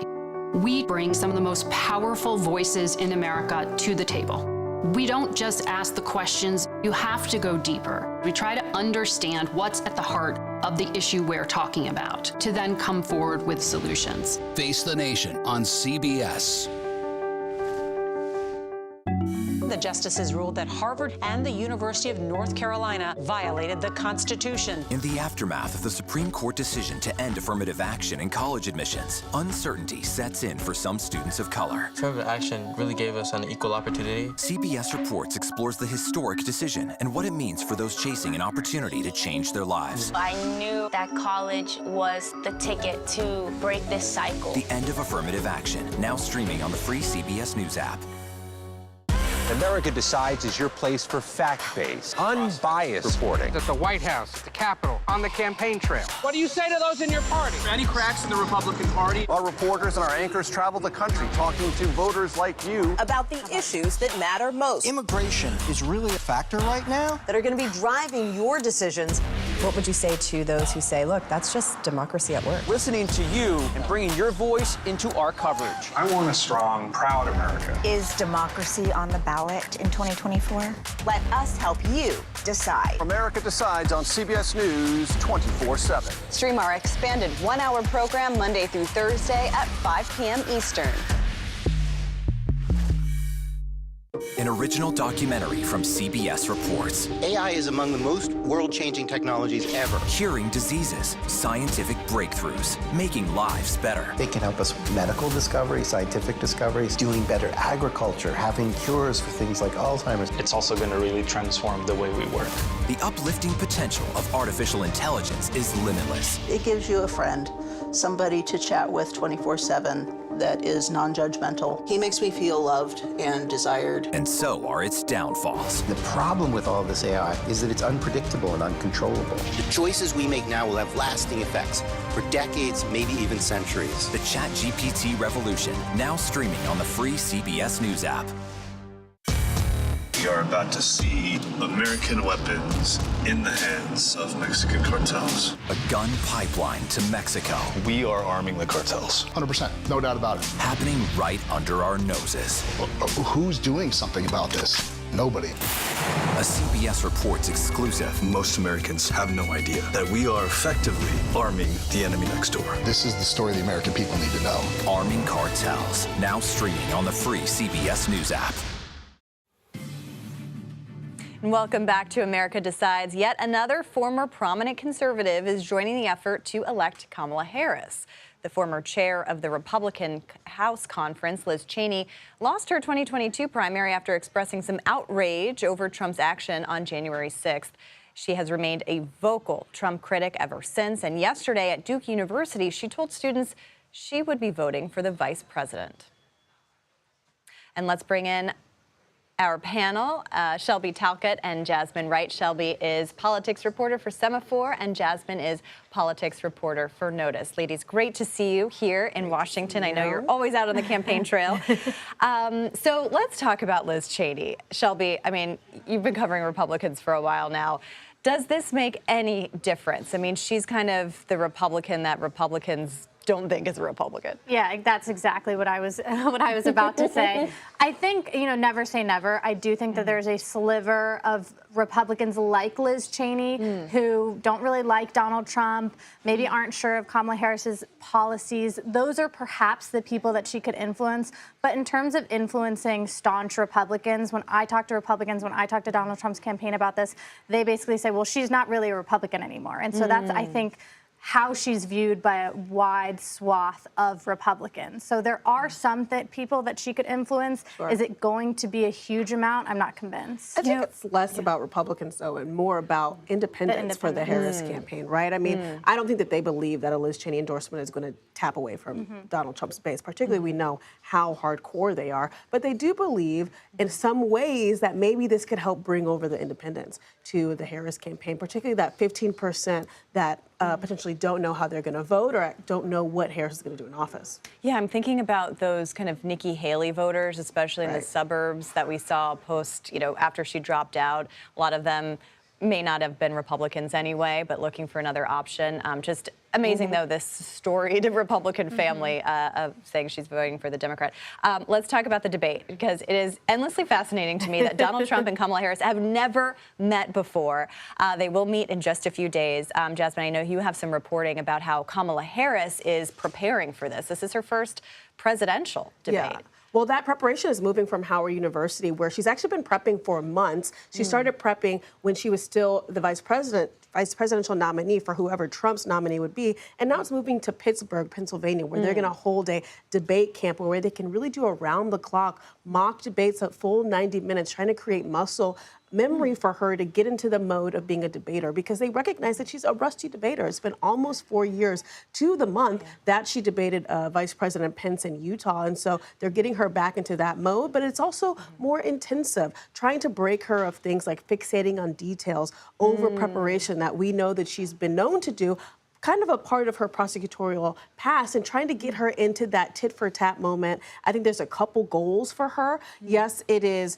We bring some of the most powerful voices in America to the table. We don't just ask the questions, you have to go deeper. We try to understand what's at the heart of the issue we're talking about, to then come forward with solutions. Face the Nation on CBS. The justices ruled that Harvard and the University of North Carolina violated the Constitution. In the aftermath of the Supreme Court decision to end affirmative action in college admissions, uncertainty sets in for some students of color. Affirmative action really gave us an equal opportunity. CBS Reports explores the historic decision and what it means for those chasing an opportunity to change their lives. I knew that college was the ticket to break this cycle. The end of affirmative action, now streaming on the free CBS News app. America Decides is your place for fact-based, unbiased reporting. At the White House, at the Capitol, on the campaign trail. What do you say to those in your party? Any cracks in the Republican Party? Our reporters and our anchors travel the country talking to voters like you about the issues that matter most. Immigration is really a factor right now that are going to be driving your decisions. What would you say to those who say, look, that's just democracy at work? Listening to you and bringing your voice into our coverage. I want a strong, proud America. Is democracy on the ballot in 2024? Let us help you decide. America Decides on CBS News 24/7. Stream our expanded one-hour program Monday through Thursday at 5 p.m. Eastern. An original documentary from CBS Reports. AI is among the most world-changing technologies ever. Curing diseases, scientific breakthroughs, making lives better. They can help us with medical discoveries, scientific discoveries, doing better agriculture, having cures for things like Alzheimer's. It's also going to really transform the way we work. The uplifting potential of artificial intelligence is limitless. It gives you a friend, somebody to chat with 24/7. that is non-judgmental. He makes me feel loved and desired. And so are its downfalls. The problem with all this AI is that it's unpredictable and uncontrollable. The choices we make now will have lasting effects for decades, maybe even centuries. The ChatGPT revolution, now streaming on the free CBS News app. We are about to see American weapons in the hands of Mexican cartels. A gun pipeline to Mexico. We are arming the cartels. 100%, no doubt about it. Happening right under our noses. Who's doing something about this? Nobody. A CBS Reports exclusive. Most Americans have no idea that we are effectively arming the enemy next door. This is the story the American people need to know. Arming cartels, now streaming on the free CBS News app. Welcome back to America Decides. Yet another former prominent conservative is joining the effort to elect Kamala Harris. The former chair of the Republican House Conference, Liz Cheney, lost her 2022 primary after expressing some outrage over Trump's action on January 6th. She has remained a vocal Trump critic ever since, and yesterday at Duke University, she told students she would be voting for the vice president. And let's bring in our panel, Shelby Talcott and Jasmine Wright. Shelby is politics reporter for Semaphore, and Jasmine is politics reporter for Notice. Ladies, great to see you here in Washington. I know you're always out on the campaign trail. So let's talk about Liz Cheney. Shelby, I mean, you've been covering Republicans for a while now. Does this make any difference? I mean, she's kind of the Republican that Republicans don't think is a Republican. Yeah, that's exactly what I was about to say. I think, never say never. I do think that there's a sliver of Republicans like Liz Cheney who don't really like Donald Trump, maybe aren't sure of Kamala Harris's policies. Those are perhaps the people that she could influence. But in terms of influencing staunch Republicans, when I talk to Republicans, when I talk to Donald Trump's campaign about this, they basically say, well, she's not really a Republican anymore. And so that's, I think, how she's viewed by a wide swath of Republicans. So there are some people that she could influence. Sure. Is it going to be a huge amount? I'm not convinced. I think it's less about Republicans, though, and more about independence for the Harris campaign, right? I mean, I don't think that they believe that a Liz Cheney endorsement is going to tap away from Donald Trump's base. Particularly, we know how hardcore they are. But they do believe in some ways that maybe this could help bring over the independents to the Harris campaign, particularly that 15% that potentially don't know how they're going to vote or don't know what Harris is going to do in office. Yeah, I'm thinking about those kind of Nikki Haley voters, especially in the suburbs that we saw post, after she dropped out. A lot of them may not have been Republicans anyway, but looking for another option. Just amazing, though, this storied Republican family of saying she's voting for the Democrat. Let's talk about the debate, because it is endlessly fascinating to me that Donald Trump and Kamala Harris have never met before. They will meet in just a few days. Jasmine, I know you have some reporting about how Kamala Harris is preparing for this. This is her first presidential debate. Yeah. Well, that preparation is moving from Howard University, where she's actually been prepping for months. She started prepping when she was still the vice presidential nominee for whoever Trump's nominee would be. And now it's moving to Pittsburgh, Pennsylvania, where they're going to hold a debate camp where they can really do around-the-clock mock debates at full 90 minutes, trying to create muscle memory for her to get into the mode of being a debater, because they recognize that she's a rusty debater. It's been almost 4 years to the month that she debated Vice President Pence in Utah. And so they're getting her back into that mode, but it's also more intensive, trying to break her of things like fixating on details over preparation that we know that she's been known to do, kind of a part of her prosecutorial past, and trying to get her into that tit-for-tat moment. I think there's a couple goals for her. Yes, it is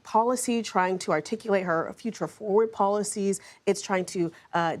policy, trying to articulate her future forward policies. It's trying to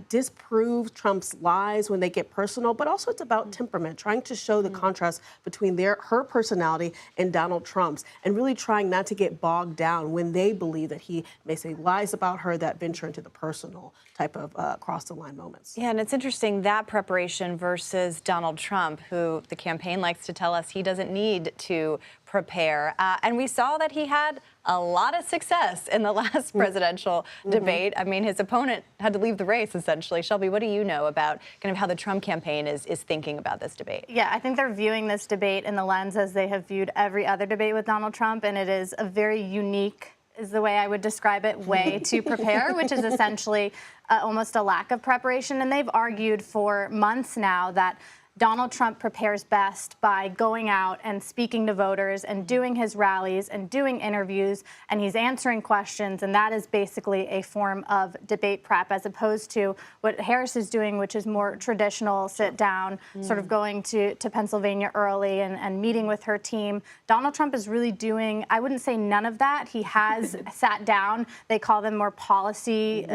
disprove Trump's lies when they get personal, but also it's about temperament, trying to show the contrast between her personality and Donald Trump's, and really trying not to get bogged down when they believe that he may say lies about her that venture into the personal type of cross-the-line moments. Yeah, and it's interesting, that preparation versus Donald Trump, who the campaign likes to tell us he doesn't need to prepare. And we saw that he had a lot of success in the last presidential debate. I mean, his opponent had to leave the race, essentially. Shelby, what do you know about kind of how the Trump campaign is thinking about this debate? Yeah, I think they're viewing this debate in the lens as they have viewed every other debate with Donald Trump, and it is a very unique, is the way I would describe it, way to prepare, which is essentially almost a lack of preparation. And they've argued for months now that Donald Trump prepares best by going out and speaking to voters and doing his rallies and doing interviews, and he's answering questions, and that is basically a form of debate prep as opposed to what Harris is doing, which is more traditional sit down, sort of going to Pennsylvania early and meeting with her team. Donald Trump is really doing, I wouldn't say none of that. He has sat down. They call them more policy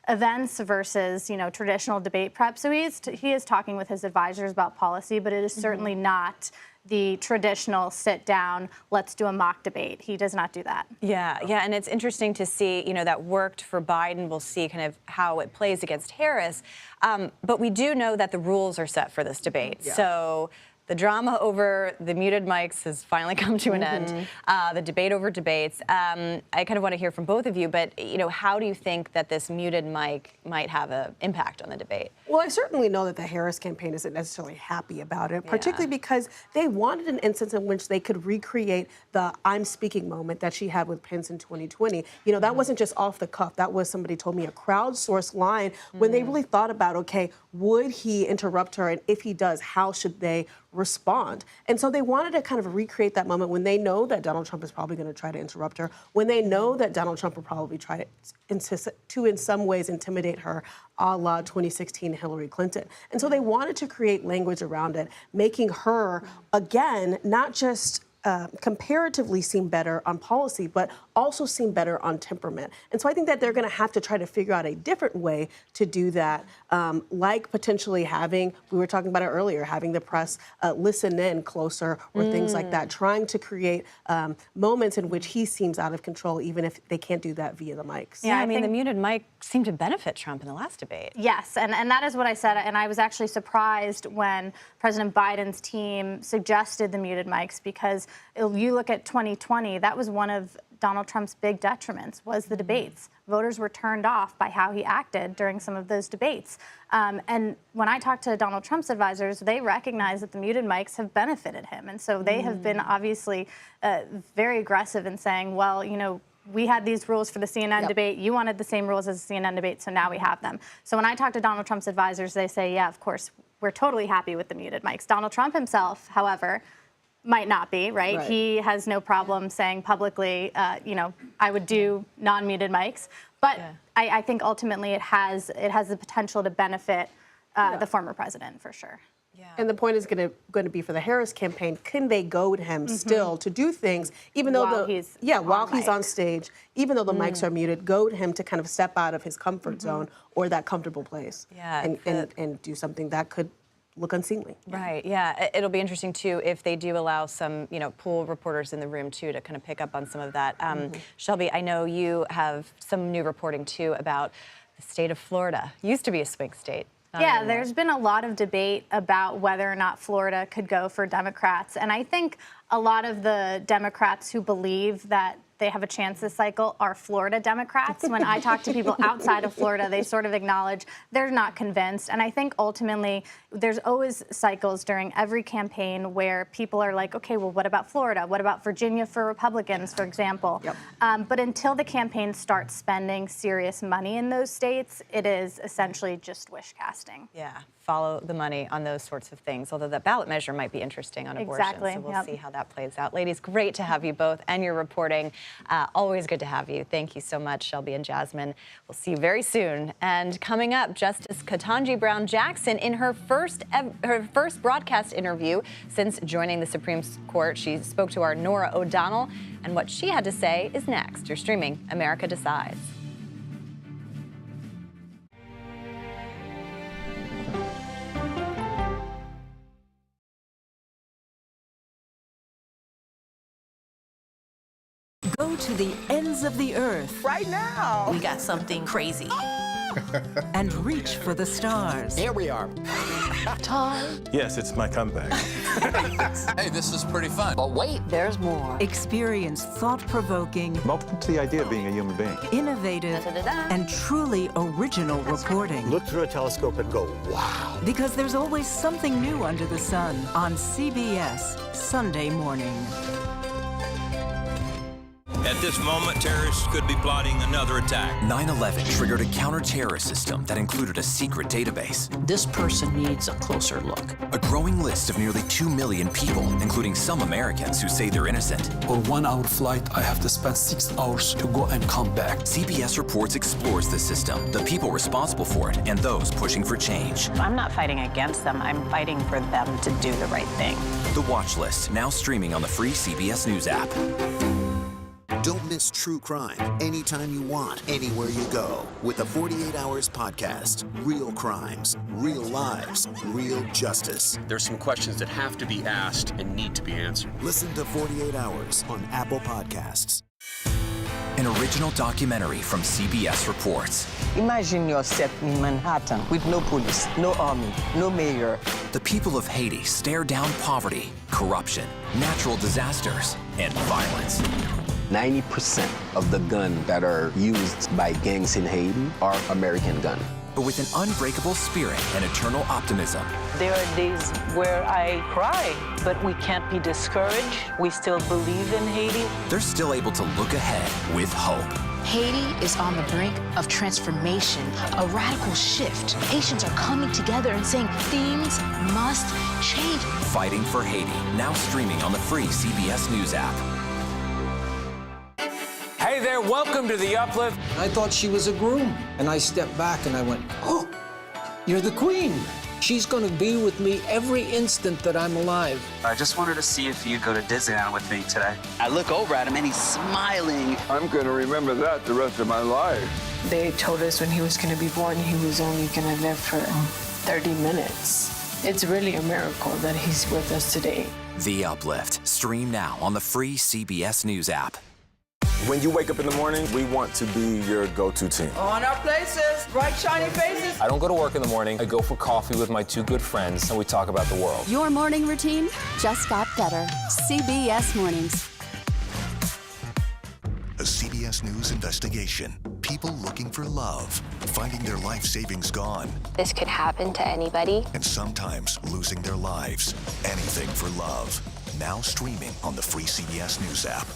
events versus, you know, traditional debate prep. So he is talking with his advisors about policy, but it is certainly not the traditional sit down, let's do a mock debate. He does not do that. Yeah, and it's interesting to see, you know, that worked for Biden. We'll see kind of how it plays against Harris. But we do know that the rules are set for this debate. Yeah. So the drama over the muted mics has finally come to an end. The debate over debates. I kind of want to hear from both of you, but you know, how do you think that this muted mic might have an impact on the debate? Well, I certainly know that the Harris campaign isn't necessarily happy about it, particularly because they wanted an instance in which they could recreate the I'm speaking moment that she had with Pence in 2020. You know, that wasn't just off the cuff. That was, somebody told me, a crowdsourced line when they really thought about, okay, would he interrupt her? And if he does, how should they respond? And so they wanted to kind of recreate that moment when they know that Donald Trump is probably going to try to interrupt her, when they know that Donald Trump will probably try to in some ways intimidate her, a la 2016 Hillary Clinton. And so they wanted to create language around it, making her, again, not just comparatively seem better on policy, but also seem better on temperament. And so I think that they're going to have to try to figure out a different way to do that, like potentially having, we were talking about it earlier, having the press listen in closer or things like that, trying to create moments in which he seems out of control, even if they can't do that via the mics. Yeah, I mean, the muted mic seemed to benefit Trump in the last debate. Yes, and that is what I said, and I was actually surprised when President Biden's team suggested the muted mics, because if you look at 2020, that was one of Donald Trump's big detriments, was the debates. Voters were turned off by how he acted during some of those debates. And when I talked to Donald Trump's advisors, they recognize that the muted mics have benefited him. And so they have been obviously very aggressive in saying, well, you know, we had these rules for the CNN debate. You wanted the same rules as the CNN debate, so now we have them. So when I talk to Donald Trump's advisors, they say, yeah, of course, we're totally happy with the muted mics. Donald Trump himself, however, might not be, right? He has no problem saying publicly, you know, I would do non-muted mics. But I think ultimately it has the potential to benefit the former president, for sure. Yeah. And the point is going to be for the Harris campaign, can they goad him still to do things, even though while he's on stage, even though the mics are muted, goad him to kind of step out of his comfort zone or that comfortable place and do something that could look unseemly. Right, yeah. It'll be interesting, too, if they do allow some, you know, pool reporters in the room, too, to kind of pick up on some of that. Shelby, I know you have some new reporting, too, about the state of Florida. Used to be a swing state. Yeah, there's been a lot of debate about whether or not Florida could go for Democrats. And I think a lot of the Democrats who believe that they have a chance this cycle are Florida Democrats. When I talk to people outside of Florida, they sort of acknowledge they're not convinced. And I think ultimately there's always cycles during every campaign where people are like, okay, well, what about Florida? What about Virginia for Republicans, for example? But until the campaign starts spending serious money in those states, it is essentially just wish casting. Yeah, follow the money on those sorts of things, although the ballot measure might be interesting on abortion. Exactly. So we'll see how that plays out. Ladies, great to have you both and your reporting. Always good to have you. Thank you so much, Shelby and Jasmine. We'll see you very soon. And coming up, Justice Ketanji Brown Jackson, in her first broadcast interview since joining the Supreme Court, she spoke to our Nora O'Donnell, and what she had to say is next. You're streaming America Decides. Go to the ends of the earth. Right now. We got something crazy. And reach for the stars. Here we are. Time. Yes, it's my comeback. Hey, this is pretty fun. But wait, there's more. Experience thought-provoking. I'm open to the idea of being a human being. Innovative and truly original reporting. Look through a telescope and go, wow. Because there's always something new under the sun on CBS Sunday morning. At this moment, terrorists could be plotting another attack. 9/11 triggered a counter-terrorist system that included a secret database. This person needs a closer look. A growing list of nearly 2 million people, including some Americans who say they're innocent. For 1 hour flight, I have to spend 6 hours to go and come back. CBS Reports explores the system, the people responsible for it, and those pushing for change. I'm not fighting against them. I'm fighting for them to do the right thing. The Watch List, now streaming on the free CBS News app. Don't miss true crime anytime you want, anywhere you go. With the 48 Hours podcast. Real crimes, real lives, real justice. There's some questions that have to be asked and need to be answered. Listen to 48 Hours on Apple Podcasts. An original documentary from CBS Reports. Imagine yourself in Manhattan with no police, no army, no mayor. The people of Haiti stare down poverty, corruption, natural disasters, and violence. 90% of the guns that are used by gangs in Haiti are American guns. But with an unbreakable spirit and eternal optimism. There are days where I cry, but we can't be discouraged. We still believe in Haiti. They're still able to look ahead with hope. Haiti is on the brink of transformation, a radical shift. Haitians are coming together and saying things must change. Fighting for Haiti, now streaming on the free CBS News app. Hey there, welcome to The Uplift. I thought she was a groom, and I stepped back and I went, oh, you're the queen. She's going to be with me every instant that I'm alive. I just wanted to see if you'd go to Disneyland with me today. I look over at him and he's smiling. I'm going to remember that the rest of my life. They told us when he was going to be born, he was only going to live for 30 minutes. It's really a miracle that he's with us today. The Uplift. Stream now on the free CBS News app. When you wake up in the morning, we want to be your go-to team. On our places, bright, shiny faces. I don't go to work in the morning. I go for coffee with my 2 good friends, and we talk about the world. Your morning routine just got better. CBS Mornings. A CBS News investigation. People looking for love, finding their life savings gone. This could happen to anybody. And sometimes losing their lives. Anything for love. Now streaming on the free CBS News app.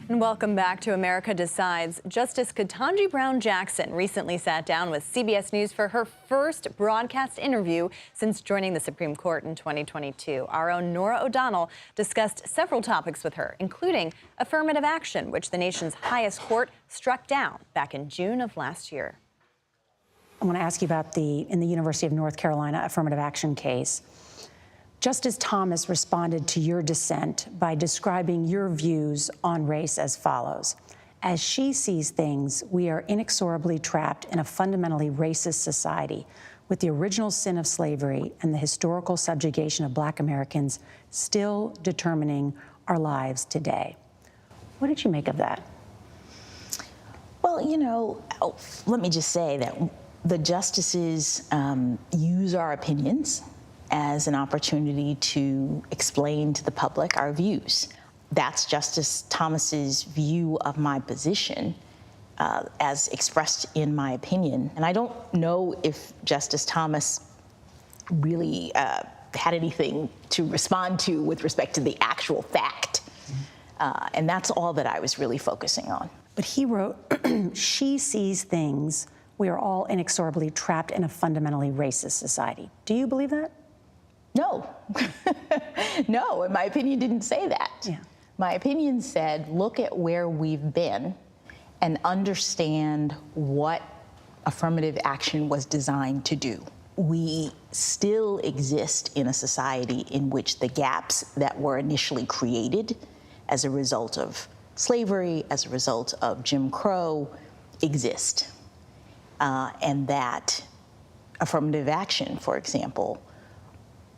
And welcome back to America Decides. Justice Ketanji Brown Jackson recently sat down with CBS News for her first broadcast interview since joining the Supreme Court in 2022. Our own Norah O'Donnell discussed several topics with her, including affirmative action, which the nation's highest court struck down back in June of last year. I want to ask you about in the University of North Carolina affirmative action case. Justice Thomas responded to your dissent by describing your views on race as follows. As she sees things, we are inexorably trapped in a fundamentally racist society, with the original sin of slavery and the historical subjugation of Black Americans still determining our lives today. What did you make of that? Well, you know, let me just say that the justices use our opinions as an opportunity to explain to the public our views. That's Justice Thomas's view of my position as expressed in my opinion. And I don't know if Justice Thomas really had anything to respond to with respect to the actual fact. And that's all that I was really focusing on. But he wrote, she sees things, we are all inexorably trapped in a fundamentally racist society. Do you believe that? No. No, and my opinion didn't say that. Yeah. My opinion said, look at where we've been and understand what affirmative action was designed to do. We still exist in a society in which the gaps that were initially created as a result of slavery, as a result of Jim Crow, exist. And that affirmative action, for example,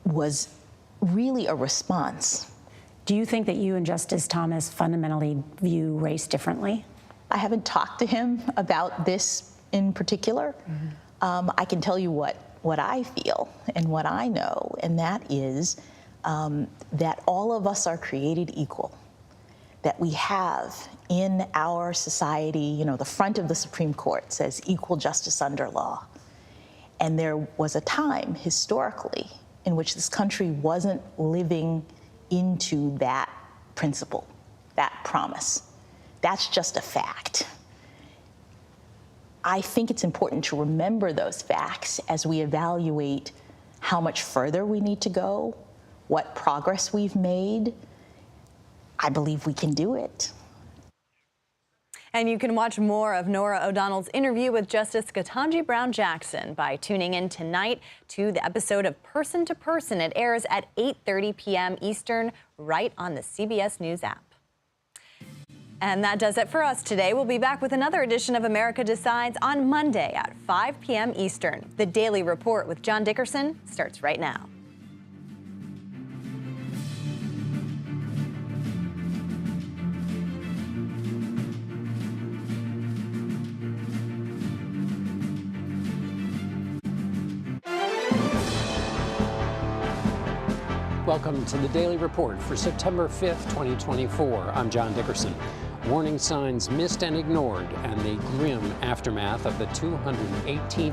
was really a response. Do you think that you and Justice Thomas fundamentally view race differently? I haven't talked to him about this in particular. Mm-hmm. I can tell you what I feel and what I know, and that is that all of us are created equal, that we have in our society, you know, the front of the Supreme Court says equal justice under law. And there was a time historically in which this country wasn't living into that principle, that promise. That's just a fact. I think it's important to remember those facts as we evaluate how much further we need to go, what progress we've made. I believe we can do it. And you can watch more of Norah O'Donnell's interview with Justice Ketanji Brown Jackson by tuning in tonight to the episode of Person to Person. It airs at 8:30 p.m. Eastern, right on the CBS News app. And that does it for us today. We'll be back with another edition of America Decides on Monday at 5 p.m. Eastern. The Daily Report with John Dickerson starts right now. Welcome to the Daily Report for September 5th, 2024. I'm John Dickerson. Warning signs missed and ignored, and the grim aftermath of the 218th